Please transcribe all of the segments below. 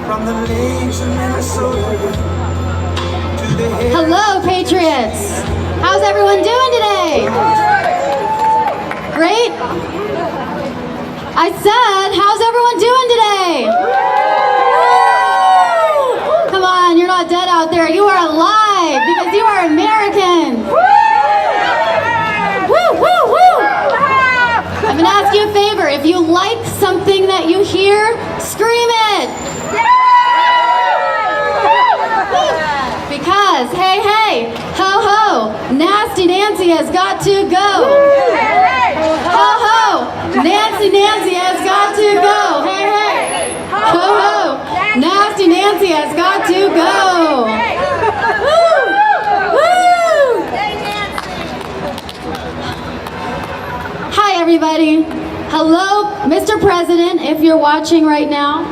From the lakes of Minnesota to the hills. Hello, Patriots. How's everyone doing today? Great? I said, how's everyone doing today? Woo! Come on, you're not dead out there. You are alive because you are American. Woo, woo, woo! I'm gonna ask you a favor. If you like something that you hear, scream it. Because, hey, hey, ho, ho, Nasty Nancy has got to go. Ho, ho, Nasty Nancy has got to go. Hey, hey, ho, ho, Nasty Nancy has got to go. Woo, woo. Hi, everybody. Hello, Mr. President, if you're watching right now.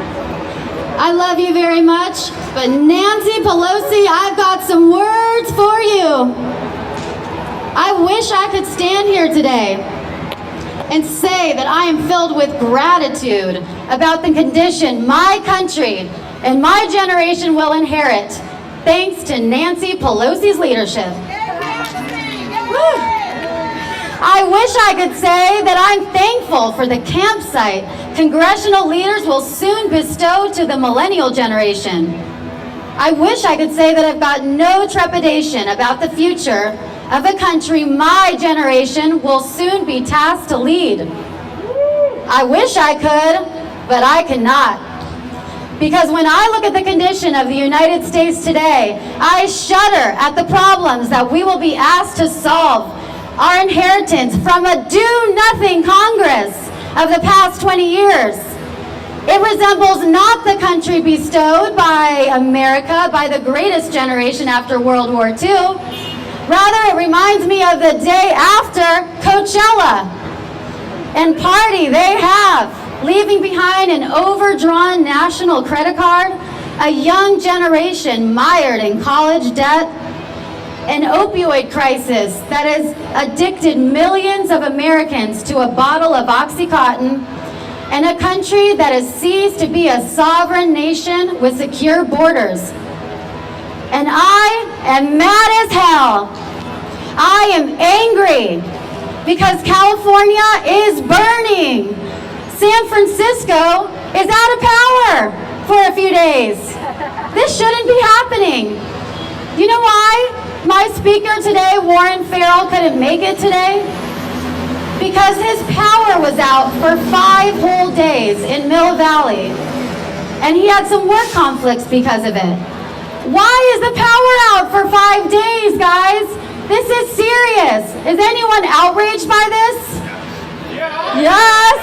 I love you very much, but Nancy Pelosi, I've got some words for you. I wish I could stand here today and say that I am filled with gratitude about the condition my country and my generation will inherit thanks to Nancy Pelosi's leadership. I wish I could say that I'm thankful for the campsite congressional leaders will soon bestow to the millennial generation. I wish I could say that I've got no trepidation about the future of a country my generation will soon be tasked to lead. I wish I could, but I cannot. Because when I look at the condition of the United States today, I shudder at the problems that we will be asked to solve. Our inheritance from a do-nothing Congress of the past 20 years. It resembles not the country bestowed by America, by the greatest generation after World War II. Rather, it reminds me of the day after Coachella and party they have, leaving behind an overdrawn national credit card, a young generation mired in college debt, an opioid crisis that has addicted millions of Americans to a bottle of OxyContin, and a country that has ceased to be a sovereign nation with secure borders. And I am mad as hell. I am angry because California is burning. San Francisco is out of power for a few days. This shouldn't be happening. You know why? My speaker today, Warren Farrell, couldn't make it today because his power was out for 5 whole days in Mill Valley, and he had some work conflicts because of it. Why is the power out for 5 days, guys? This is serious. Is anyone outraged by this? Yes.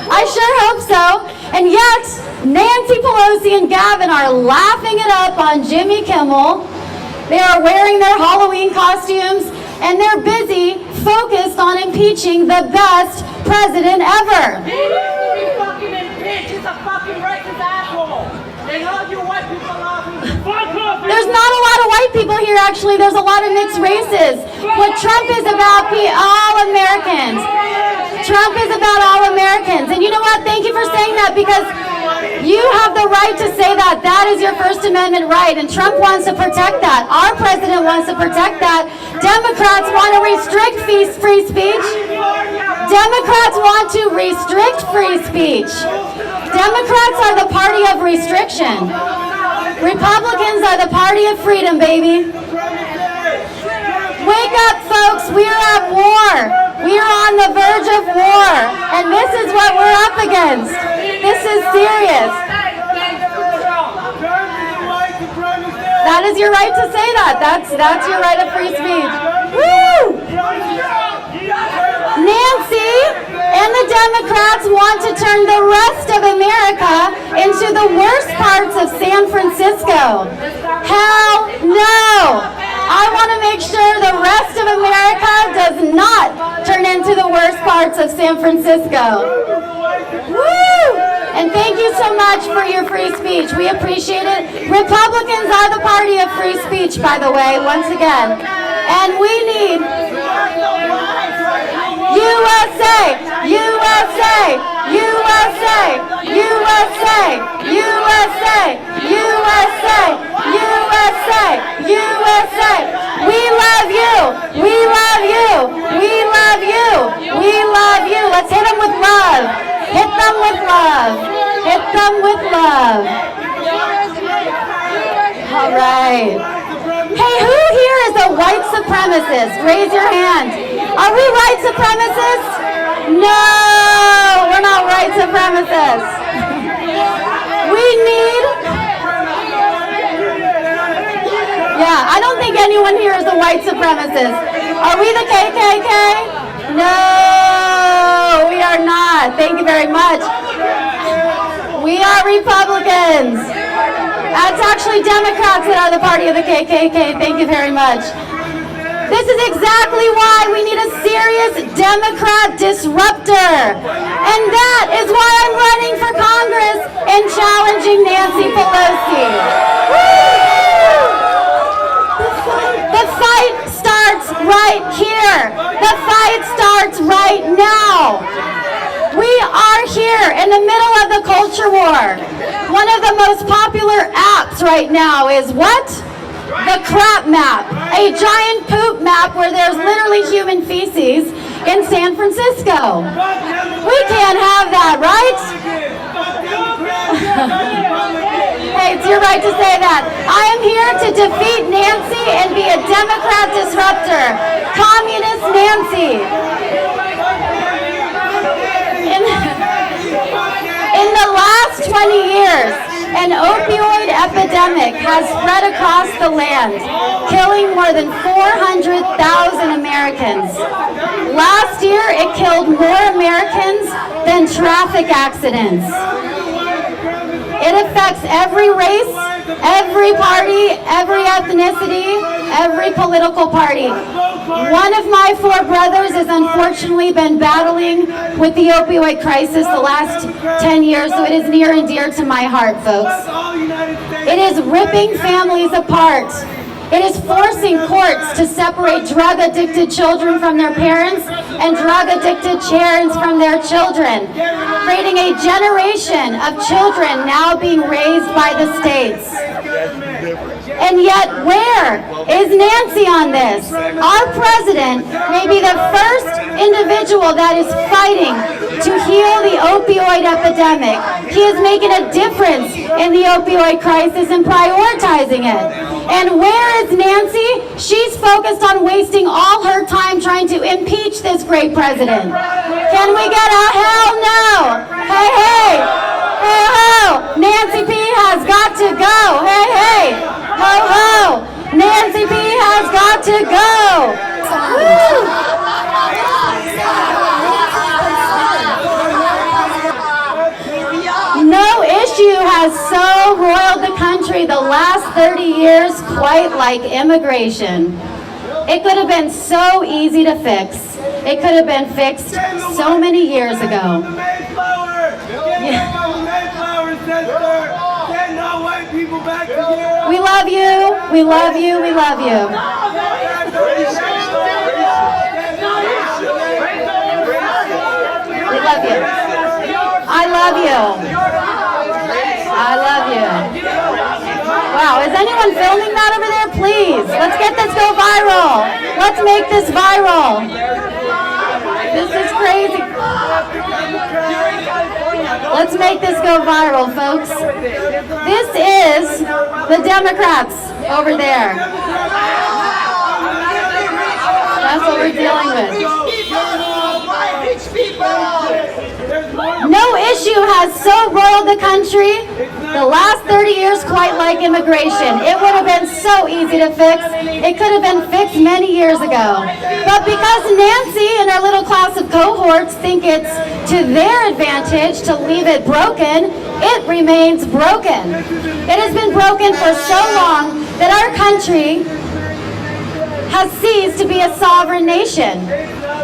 I sure hope so. And yet, Nancy Pelosi and Gavin are laughing it up on Jimmy Kimmel. They are wearing their Halloween costumes, and they're busy, focused on impeaching the best president ever. He needs to be fucking impeached. He's a fucking racist asshole. And all you white people love him. There's not a lot of white people here, actually. There's a lot of mixed races. What Trump is about, all Americans. Trump is about all Americans. And you know what? Thank you for saying that, because you have the right to say that. That is your First Amendment right, and Trump wants to protect that. Our president wants to protect that. Democrats want to restrict free speech. Democrats want to restrict free speech. Democrats are the party of restriction. Republicans are the party of freedom, baby. Wake up, folks. We are at war. We are on the verge of war, and this is what we're up against. This is serious. That is your right to say that. That's your right of free speech. Woo! Nancy and the Democrats want to turn the rest of America into the worst parts of San Francisco. Hell no! I want to make sure the rest of America does not turn into the worst parts of San Francisco. Woo! And thank you so much for your free speech. We appreciate it. Republicans are the party of free speech, by the way, once again. And we need USA, USA, USA, USA, USA. welcome with love. All right. Hey, who here is a white supremacist? Raise your hand. Are we white supremacists? No, we're not white supremacists. We need... Yeah, I don't think anyone here is a white supremacist. Are we the KKK? No, we are not. Thank you very much. We are Republicans. That's actually Democrats that are the party of the KKK. Thank you very much. This is exactly why we need a serious Democrat disruptor. And that is why I'm running for Congress and challenging Nancy Pelosi. Woo! The fight starts right here. The fight starts right now. We are here in the middle of the culture war. One of the most popular apps right now is what? The crap map. A giant poop map where there's literally human feces in San Francisco. We can't have that, right? Hey, it's your right to say that. I am here to defeat Nancy and be a Democrat disruptor. Communist Nancy. In the last 20 years, an opioid epidemic has spread across the land, killing more than 400,000 Americans. Last year, it killed more Americans than traffic accidents. It affects every race, every party, every ethnicity, every political party. One of my 4 brothers has unfortunately been battling with the opioid crisis the last 10 years, so it is near and dear to my heart, folks. It is ripping families apart. It is forcing courts to separate drug-addicted children from their parents and drug-addicted parents from their children, creating a generation of children now being raised by the states. And yet, where is Nancy on this? Our president may be the first individual that is fighting to heal the opioid epidemic. He is making a difference in the opioid crisis and prioritizing it. And where is Nancy? She's focused on wasting all her time trying to impeach this great president. Can we get a hell no? Hey, hey, hey, ho! Nancy P has got to go. Hey, hey, ho, ho! Nancy P has got to go. Woo! No issue has so roiled the country the last 30 years quite like immigration. It could have been so easy to fix. It could have been fixed so many years ago. We love you, we love you, we love you. We love you. I love you. I love you. Wow, is anyone filming that over there? Please, let's get this go viral. Let's make this viral. This is crazy. Let's make this go viral, folks. This is the Democrats over there. That's what we're dealing with. No issue has so roiled the country the last 30 years quite like immigration. It would have been so easy to fix. It could have been fixed many years ago. But because Nancy and her little class of cohorts think it's to their advantage to leave it broken, it remains broken. It has been broken for so long that our country has ceased to be a sovereign nation.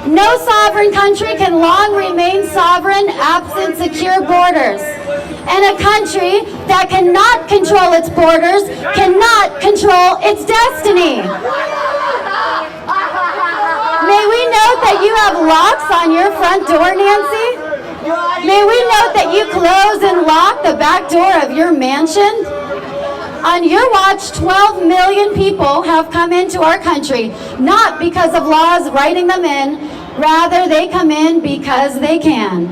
No sovereign country can long remain sovereign absent secure borders. And a country that cannot control its borders cannot control its destiny. May we note that you have locks on your front door, Nancy? May we note that you close and lock the back door of your mansion? On your watch, 12 million people have come into our country, not because of laws writing them in, rather they come in because they can.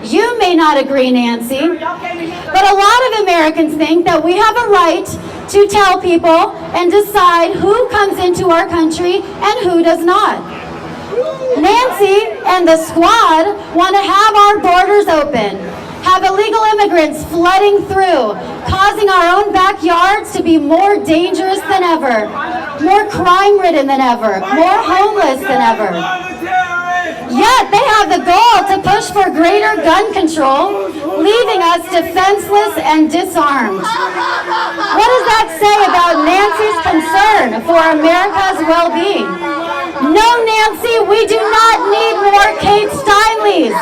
You may not agree, Nancy, but a lot of Americans think that we have a right to tell people and decide who comes into our country and who does not. Nancy and the squad want to have our borders open, have illegal immigrants flooding through, causing our own backyards to be more dangerous than ever, more crime-ridden than ever, more homeless than ever. Yet they have the goal to push for greater gun control, leaving us defenseless and disarmed. What does that say about Nancy's concern for America's well-being? No, Nancy, we do not need more Kate Steinleys.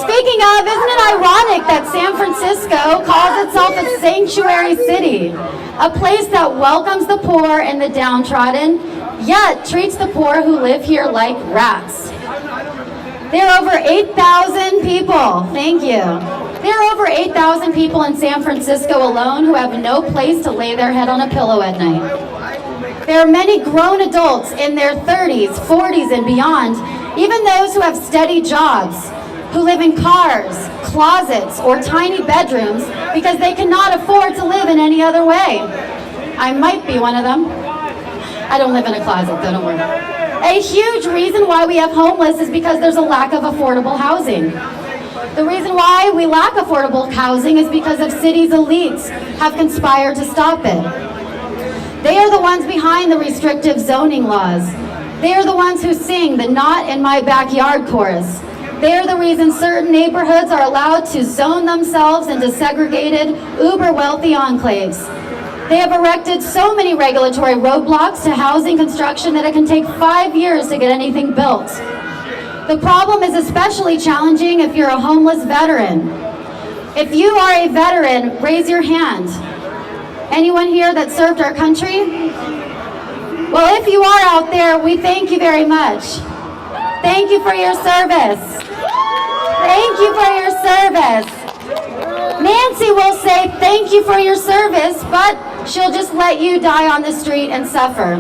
Speaking of, isn't it ironic that San Francisco calls itself a sanctuary city, a place that welcomes the poor and the downtrodden, yet treats the poor who live here like rats? There are over 8,000 people, thank you. There are over 8,000 people in San Francisco alone who have no place to lay their head on a pillow at night. There are many grown adults in their 30s, 40s, and beyond, even those who have steady jobs, who live in cars, closets, or tiny bedrooms because they cannot afford to live in any other way. I might be one of them. I don't live in a closet, though, don't worry. A huge reason why we have homeless is because there's a lack of affordable housing. The reason why we lack affordable housing is because of cities' elites have conspired to stop it. They are the ones behind the restrictive zoning laws. They are the ones who sing the "Not in My Backyard" chorus. They are the reason certain neighborhoods are allowed to zone themselves into segregated, uber-wealthy enclaves. They have erected so many regulatory roadblocks to housing construction that it can take 5 years to get anything built. The problem is especially challenging if you're a homeless veteran. If you are a veteran, raise your hand. Anyone here that served our country? Well, if you are out there, we thank you very much. Thank you for your service. Thank you for your service. Nancy will say thank you for your service, but she'll just let you die on the street and suffer.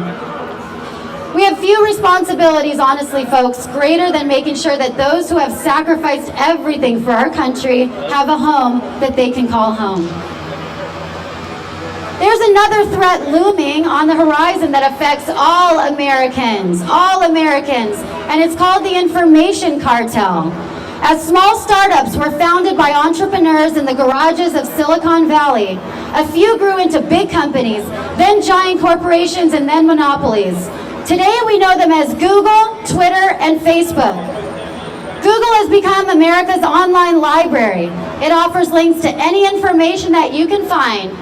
We have few responsibilities, honestly, folks, greater than making sure that those who have sacrificed everything for our country have a home that they can call home. There's another threat looming on the horizon that affects all Americans, and it's called the information cartel. As small startups were founded by entrepreneurs in the garages of Silicon Valley, a few grew into big companies, then giant corporations, and then monopolies. Today we know them as Google, Twitter, and Facebook. Google has become America's online library. It offers links to any information that you can find,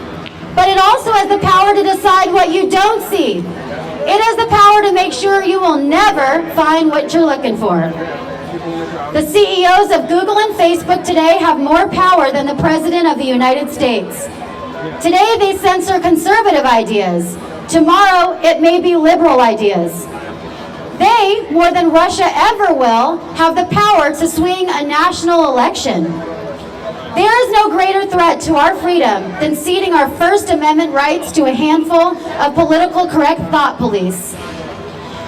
but it also has the power to decide what you don't see. It has the power to make sure you will never find what you're looking for. The CEOs of Google and Facebook today have more power than the President of the United States. Today they censor conservative ideas. Tomorrow it may be liberal ideas. They, more than Russia ever will, have the power to swing a national election. There is no greater threat to our freedom than ceding our First Amendment rights to a handful of political correct thought police.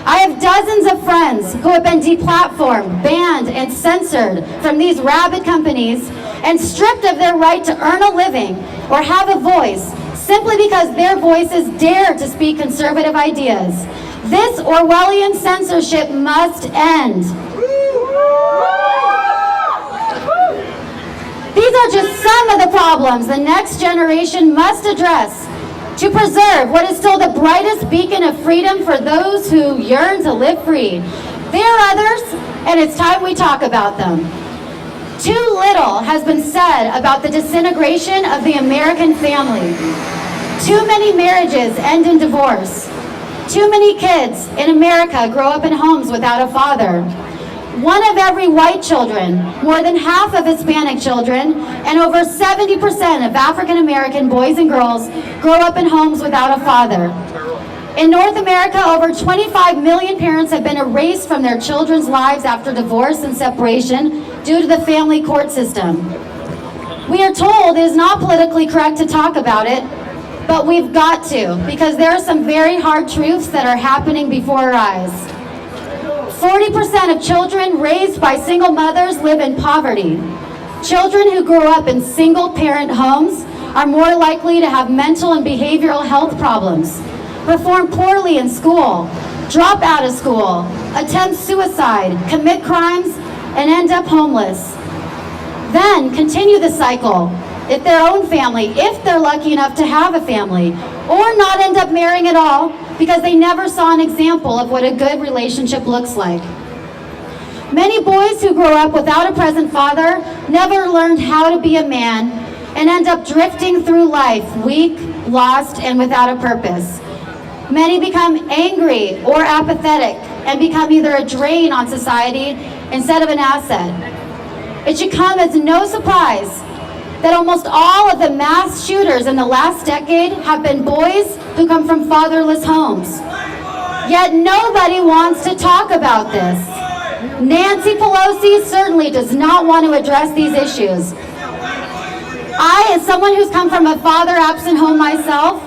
I have dozens of friends who have been deplatformed, banned, and censored from these rabid companies and stripped of their right to earn a living or have a voice simply because their voices dare to speak conservative ideas. This Orwellian censorship must end. These are just some of the problems the next generation must address to preserve what is still the brightest beacon of freedom for those who yearn to live free. There are others, and it's time we talk about them. Too little has been said about the disintegration of the American family. Too many marriages end in divorce. Too many kids in America grow up in homes without a father. One of every white children, more than half of Hispanic children, and over 70% of African American boys and girls grow up in homes without a father. In North America, over 25 million parents have been erased from their children's lives after divorce and separation due to the family court system. We are told it is not politically correct to talk about it, but we've got to, because there are some very hard truths that are happening before our eyes. 40% of children raised by single mothers live in poverty. Children who grow up in single-parent homes are more likely to have mental and behavioral health problems, perform poorly in school, drop out of school, attempt suicide, commit crimes, and end up homeless. Then continue the cycle if their own family, if they're lucky enough to have a family, or not end up marrying at all because they never saw an example of what a good relationship looks like. Many boys who grow up without a present father never learned how to be a man and end up drifting through life weak, lost, and without a purpose. Many become angry or apathetic and become either a drain on society instead of an asset. It should come as no surprise that almost all of the mass shooters in the last decade have been boys who come from fatherless homes. Yet nobody wants to talk about this. Nancy Pelosi certainly does not want to address these issues. I, as someone who's come from a father-absent home myself,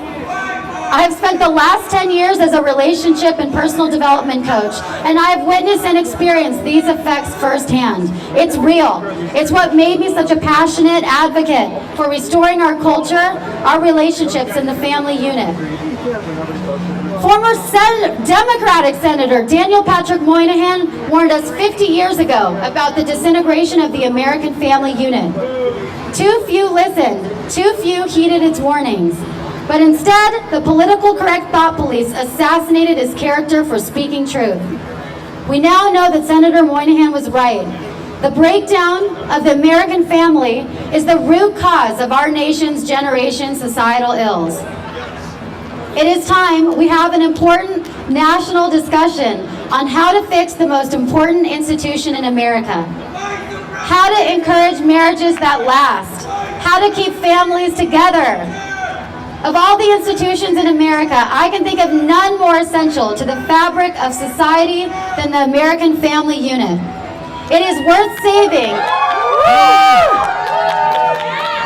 I have spent the last 10 years as a relationship and personal development coach, and I have witnessed and experienced these effects firsthand. It's real. It's what made me such a passionate advocate for restoring our culture, our relationships in the family unit. Former Democratic Senator Daniel Patrick Moynihan warned us 50 years ago about the disintegration of the American family unit. Too few listened, too few heeded its warnings. But instead, the political correct thought police assassinated his character for speaking truth. We now know that Senator Moynihan was right. The breakdown of the American family is the root cause of our nation's generation societal ills. It is time we have an important national discussion on how to fix the most important institution in America. How to encourage marriages that last. How to keep families together. Of all the institutions in America, I can think of none more essential to the fabric of society than the American family unit. It is worth saving. Woo!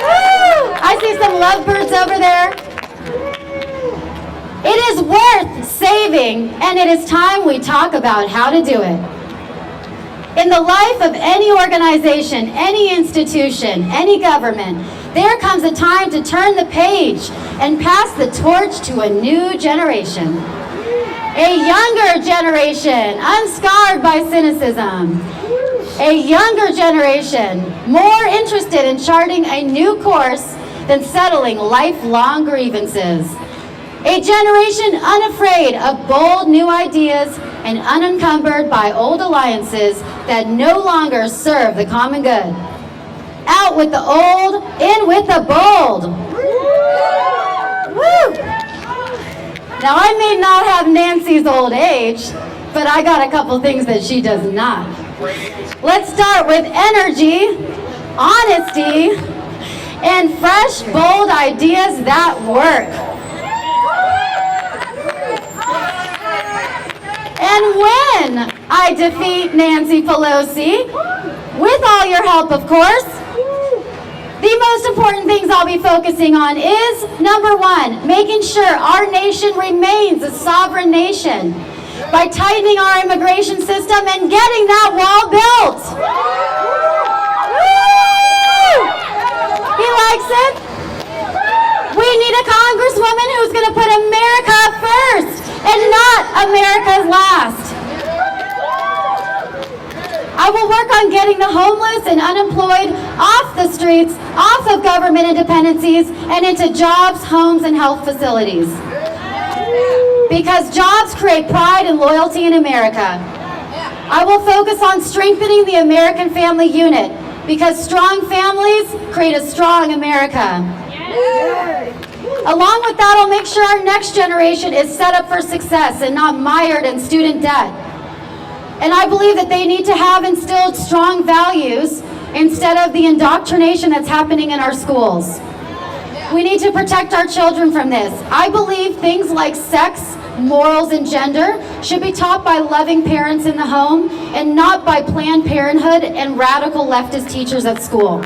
Woo! I see some lovebirds over there. It is worth saving, and it is time we talk about how to do it. In the life of any organization, any institution, any government, there comes a time to turn the page and pass the torch to a new generation. A younger generation, unscarred by cynicism. A younger generation, more interested in charting a new course than settling lifelong grievances. A generation unafraid of bold new ideas and unencumbered by old alliances that no longer serve the common good. Out with the old, in with the bold. Woo! Now, I may not have Nancy's old age, but I got a couple things that she does not. Let's start with energy, honesty, and fresh, bold ideas that work. And when I defeat Nancy Pelosi, with all your help, of course, the most important things I'll be focusing on is, number one, making sure our nation remains a sovereign nation by tightening our immigration system and getting that wall built. Woo! He likes it. We need a congresswoman who's going to put America first and not America's last. I will work on getting the homeless and unemployed off the streets, off of government dependencies, and into jobs, homes, and health facilities. Because jobs create pride and loyalty in America. I will focus on strengthening the American family unit, because strong families create a strong America. Along with that, I'll make sure our next generation is set up for success and not mired in student debt. And I believe that they need to have instilled strong values instead of the indoctrination that's happening in our schools. We need to protect our children from this. I believe things like sex, morals, and gender should be taught by loving parents in the home and not by Planned Parenthood and radical leftist teachers at school.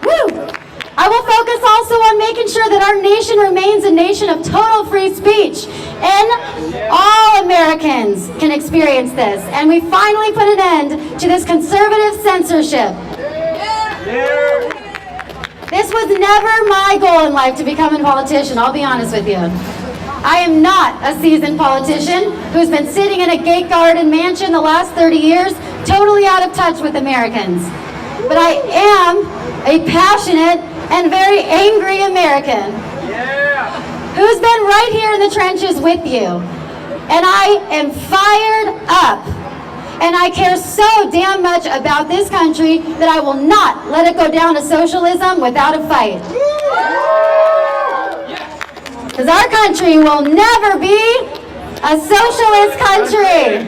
Woo! I will focus also on making sure that our nation remains a nation of total free speech And all Americans can experience this. And we finally put an end to this conservative censorship. This was never my goal in life to become a politician, I'll be honest with you. I am not a seasoned politician who's been sitting in a gate-guarded mansion the last 30 years, totally out of touch with Americans. But I am a passionate and very angry American who's been right here in the trenches with you. And I am fired up. And I care so damn much about this country that I will not let it go down to socialism without a fight. Because our country will never be a socialist country.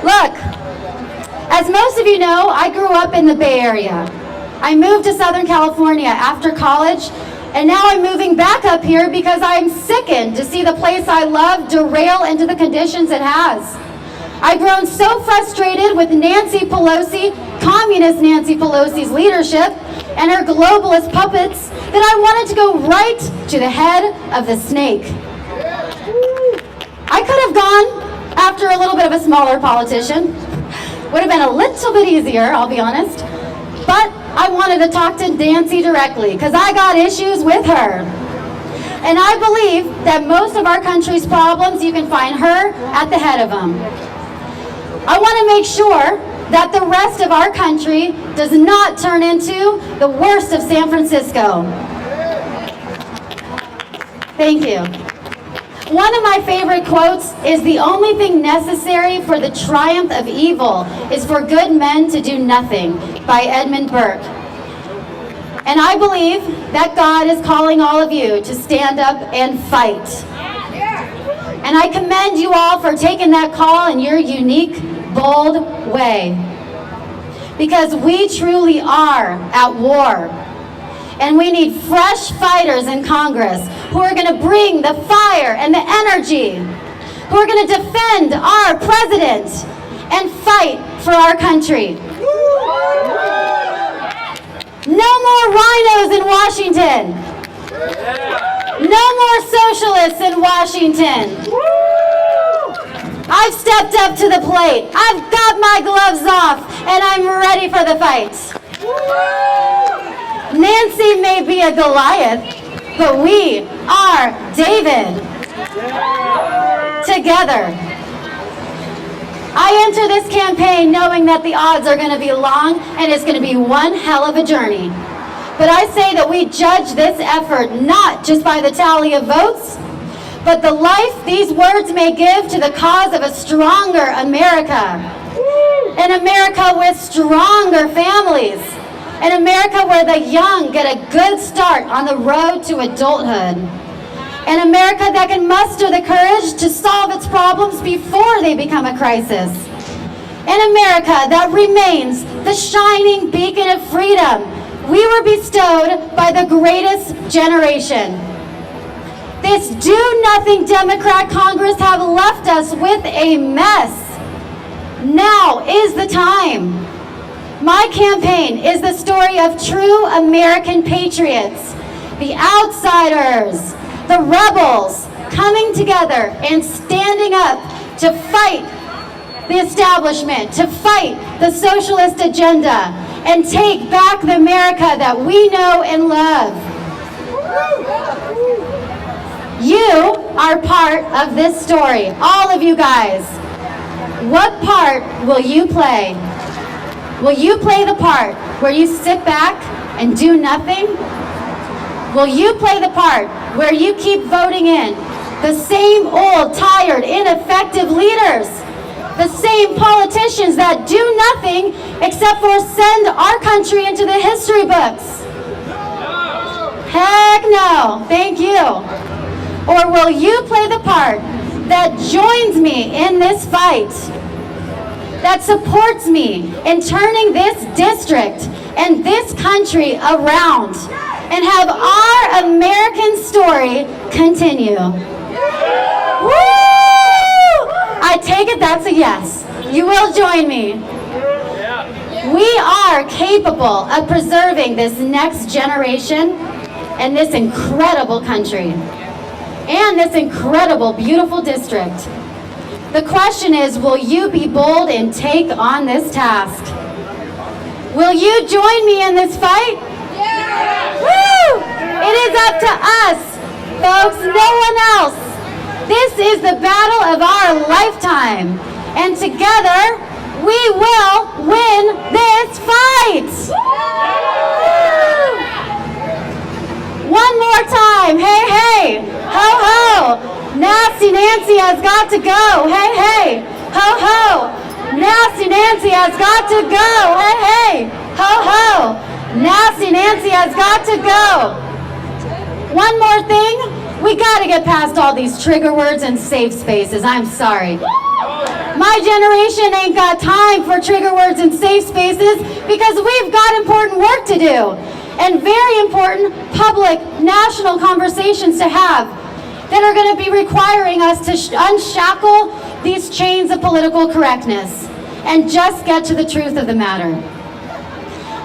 Look, as most of you know, I grew up in the Bay Area. I moved to Southern California after college, and now I'm moving back up here because I'm sickened to see the place I love derail into the conditions it has. I've grown so frustrated with Nancy Pelosi, communist Nancy Pelosi's leadership, and her globalist puppets that I wanted to go right to the head of the snake. I could have gone after a little bit of a smaller politician. Would have been a little bit easier, I'll be honest. But I wanted to talk to Nancy directly because I got issues with her. And I believe that most of our country's problems, you can find her at the head of them. I want to make sure that the rest of our country does not turn into the worst of San Francisco. Thank you. One of my favorite quotes is, "The only thing necessary for the triumph of evil is for good men to do nothing," by Edmund Burke. And I believe that God is calling all of you to stand up and fight. And I commend you all for taking that call in your unique, bold way. Because we truly are at war. And we need fresh fighters in Congress who are going to bring the fire and the energy, who are going to defend our president and fight for our country. No more rhinos in Washington. No more socialists in Washington. I've stepped up to the plate. I've got my gloves off, and I'm ready for the fight. Nancy may be a Goliath, but we are David. Together. I enter this campaign knowing that the odds are going to be long, and it's going to be one hell of a journey. But I say that we judge this effort not just by the tally of votes, but the life these words may give to the cause of a stronger America. An America with stronger families. An America where the young get a good start on the road to adulthood. An America that can muster the courage to solve its problems before they become a crisis. An America that remains the shining beacon of freedom we were bestowed by the greatest generation. This do-nothing Democrat Congress have left us with a mess. Now is the time. My campaign is the story of true American patriots, the outsiders, the rebels, coming together and standing up to fight the establishment, to fight the socialist agenda, and take back the America that we know and love. You are part of this story, all of you guys. What part will you play? Will you play the part where you sit back and do nothing? Will you play the part where you keep voting in the same old, tired, ineffective leaders? The same politicians that do nothing except for send our country into the history books? Heck no, thank you. Or will you play the part that joins me in this fight? That supports me in turning this district and this country around and have our American story continue. Woo! I take it that's a yes. You will join me. We are capable of preserving this next generation and this incredible country. and this incredible, beautiful district. The question is, will you be bold and take on this task? Will you join me in this fight? Yeah. Woo! It is up to us, folks, no one else. This is the battle of our lifetime, and together we will win this fight. Woo! One more time, hey, hey, ho, ho. Nasty Nancy has got to go, hey, hey, ho, ho. Nasty Nancy has got to go, hey, hey, ho, ho. Nasty Nancy has got to go. One more thing, we gotta get past all these trigger words and safe spaces, I'm sorry. My generation ain't got time for trigger words and safe spaces because we've got important work to do and very important public, national conversations to have that are going to be requiring us to unshackle these chains of political correctness and just get to the truth of the matter.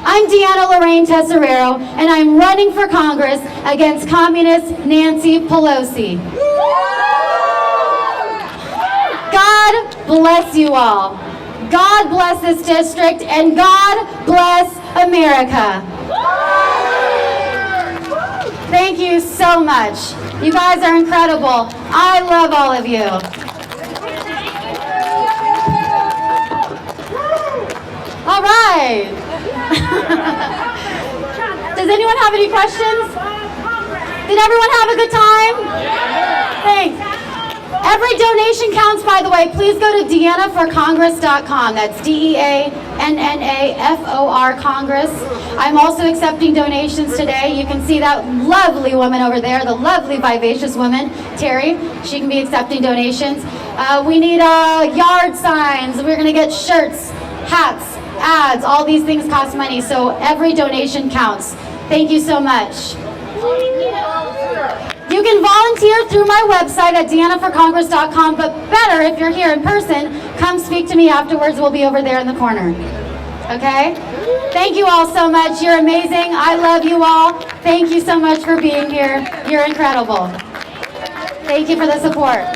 I'm Deanna Lorraine Tesorero, and I'm running for Congress against Communist Nancy Pelosi. God bless you all. God bless this district, and God bless America. Thank you so much. You guys are incredible. I love all of you. All right. Does anyone have any questions? Did everyone have a good time? Thanks. Every donation counts, by the way. Please go to DeannaForCongress.com. That's DeannaFor Congress. I'm also accepting donations today. You can see that lovely woman over there, the lovely, vivacious woman, Terry. She can be accepting donations. We need yard signs. We're going to get shirts, hats, ads. All these things cost money, so every donation counts. Thank you so much. You can volunteer through my website at DeannaForCongress.com, but better if you're here in person, come speak to me afterwards. We'll be over there in the corner. Okay? Thank you all so much. You're amazing. I love you all. Thank you so much for being here. You're incredible. Thank you for the support.